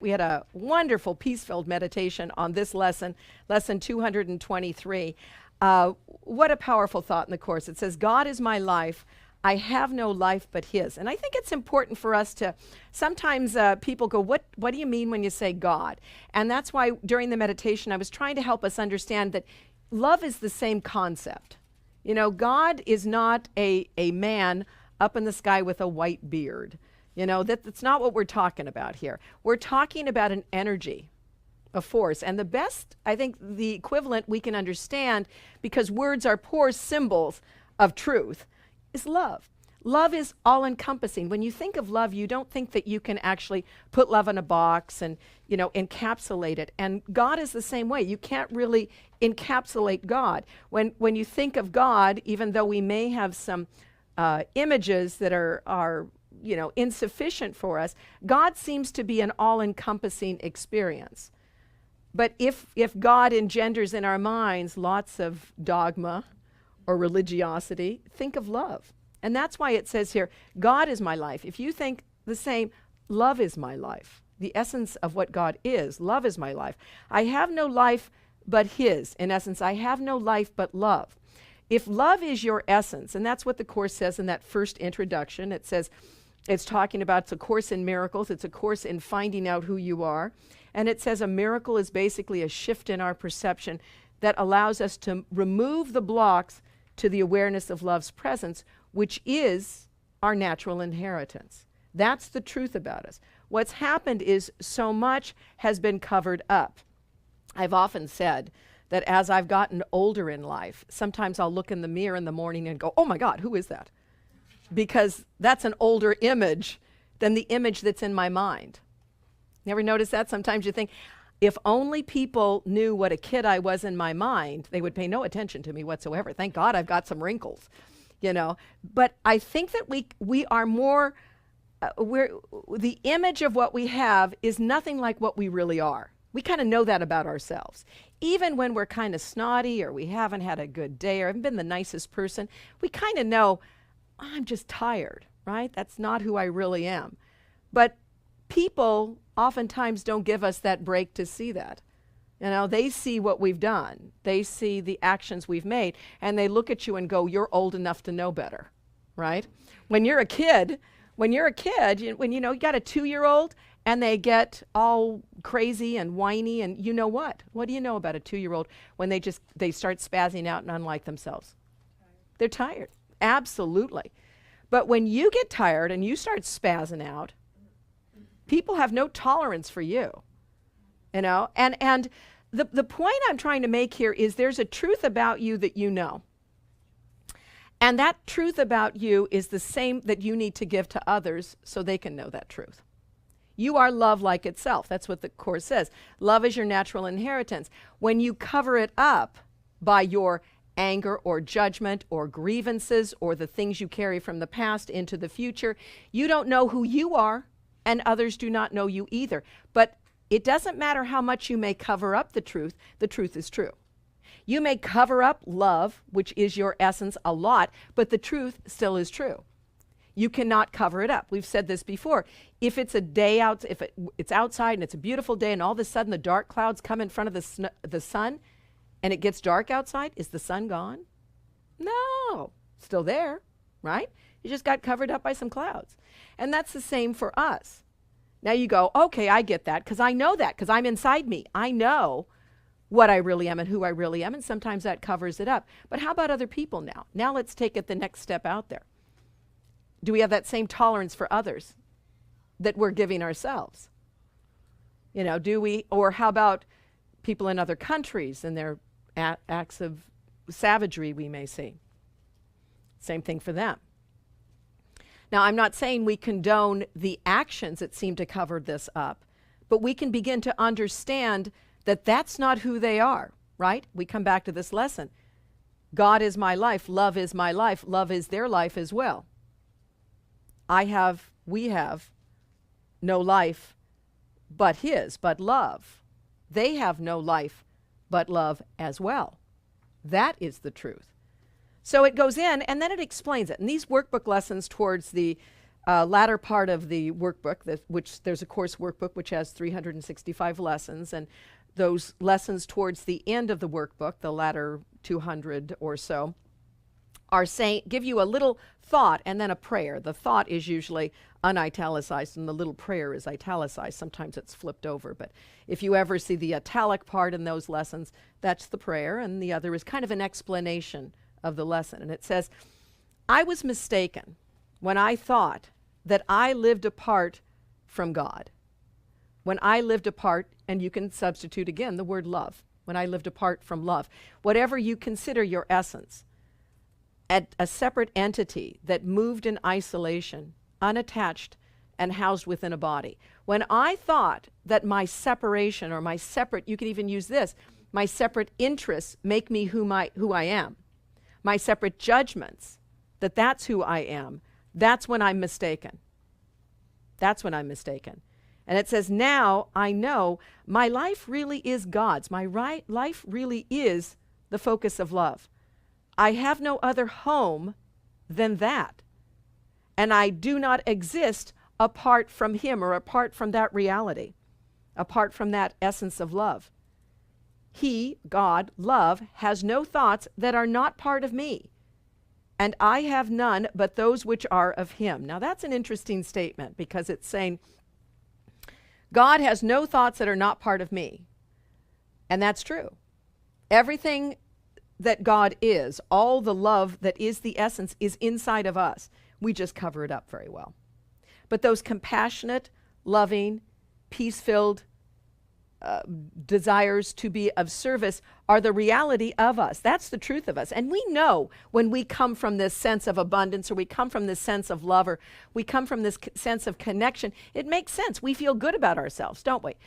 We had a wonderful peace-filled meditation on this lesson, lesson 223. What a powerful thought in the Course. It says, God is my life. I have no life but his. And I think it's important for us to, sometimes people go, what do you mean when you say God? And that's why during the meditation I was trying to help us understand that love is the same concept. You know, God is not a man up in the sky with a white beard. You know, that's not what we're talking about here. We're talking about an energy, a force. And the best, I think, the equivalent we can understand, because words are poor symbols of truth, is love. Love is all-encompassing. When you think of love, you don't think that you can actually put love in a box and, you know, encapsulate it. And God is the same way. You can't really encapsulate God. When you think of God, even though we may have some images that are you know, insufficient for us, God seems to be an all-encompassing experience. But if God engenders in our minds lots of dogma or religiosity, think of love. And that's why it says here, God is my life. If you think the same, love is my life. The essence of what God is, love is my life. I have no life but his. In essence, I have no life but love. If love is your essence, and that's what the Course says in that first introduction, it says, it's talking about, it's a course in miracles, it's a course in finding out who you are. And it says a miracle is basically a shift in our perception that allows us to remove the blocks to the awareness of love's presence, which is our natural inheritance. That's the truth about us. What's happened is so much has been covered up. I've often said that as I've gotten older in life, sometimes I'll look in the mirror in the morning and go, oh my God, who is that? Because that's an older image than the image that's in my mind. You ever notice that? Sometimes you think, if only people knew what a kid I was in my mind, they would pay no attention to me whatsoever. Thank God I've got some wrinkles, you know. But I think that we are more, the image of what we have is nothing like what we really are. We kind of know that about ourselves. Even when we're kind of snotty or we haven't had a good day or haven't been the nicest person, we kind of know, I'm just tired, right? That's not who I really am. But people oftentimes don't give us that break to see that. You know, they see what we've done. They see the actions we've made, and they look at you and go, you're old enough to know better, right? When you're a kid, when you know, you got a 2-year-old and they get all crazy and whiny, and you know what? What do you know about a 2-year-old when they start spazzing out and unlike themselves? They're tired. Absolutely. But when you get tired and you start spazzing out, people have no tolerance for you, you know? And the point I'm trying to make here is there's a truth about you that you know. And that truth about you is the same that you need to give to others so they can know that truth. You are love like itself. That's what the Course says. Love is your natural inheritance. When you cover it up by your anger or judgment or grievances or the things you carry from the past into the future, you don't know who you are, and others do not know you either. But it doesn't matter how much you may cover up the truth is true. You may cover up love, which is your essence, a lot, but the truth still is true. You cannot cover it up. We've said this before. If it's a day out, if it's outside and it's a beautiful day and all of a sudden the dark clouds come in front of the sun and it gets dark outside, is the sun gone? No, still there, right? You just got covered up by some clouds. And that's the same for us. Now you go, okay, I get that, because I know that, because I'm inside me. I know what I really am and who I really am, and sometimes that covers it up. But how about other people now? Now let's take it the next step out there. Do we have that same tolerance for others that we're giving ourselves? You know, do we, or how about people in other countries and their acts of savagery we may see? Same thing for them. Now, I'm not saying we condone the actions that seem to cover this up, but we can begin to understand that that's not who they are, right? We come back to this lesson. God is my life, love is my life, love is their life as well. We have no life but his, but love. They have no life but love as well. That is the truth. So it goes in and then it explains it. And these workbook lessons towards the latter part of the workbook, which there's a course workbook which has 365 lessons, and those lessons towards the end of the workbook, the latter 200 or so, are give you a little thought and then a prayer. The thought is usually unitalicized and the little prayer is italicized. Sometimes it's flipped over, but if you ever see the italic part in those lessons, that's the prayer, and the other is kind of an explanation of the lesson. And it says, I was mistaken when I thought that I lived apart from God. When I lived apart, and you can substitute again the word love, when I lived apart from love, whatever you consider your essence, a separate entity that moved in isolation, unattached, and housed within a body. When I thought that my separation, or my separate, you could even use this, my separate interests make me who I am, my separate judgments, that's who I am, that's when I'm mistaken. That's when I'm mistaken. And it says, now I know my life really is God's. My life really is the focus of love. I have no other home than that. And I do not exist apart from him, or apart from that reality, apart from that essence of love. He, God, love, has no thoughts that are not part of me, and I have none but those which are of him. Now that's an interesting statement, because it's saying God has no thoughts that are not part of me. And that's true. Everything that God is, all the love that is the essence, is inside of us. We just cover it up very well. But those compassionate, loving, peace-filled desires to be of service are the reality of us. That's the truth of us. And we know when we come from this sense of abundance, or we come from this sense of love, or we come from this sense of connection, it makes sense. We feel good about ourselves, don't we?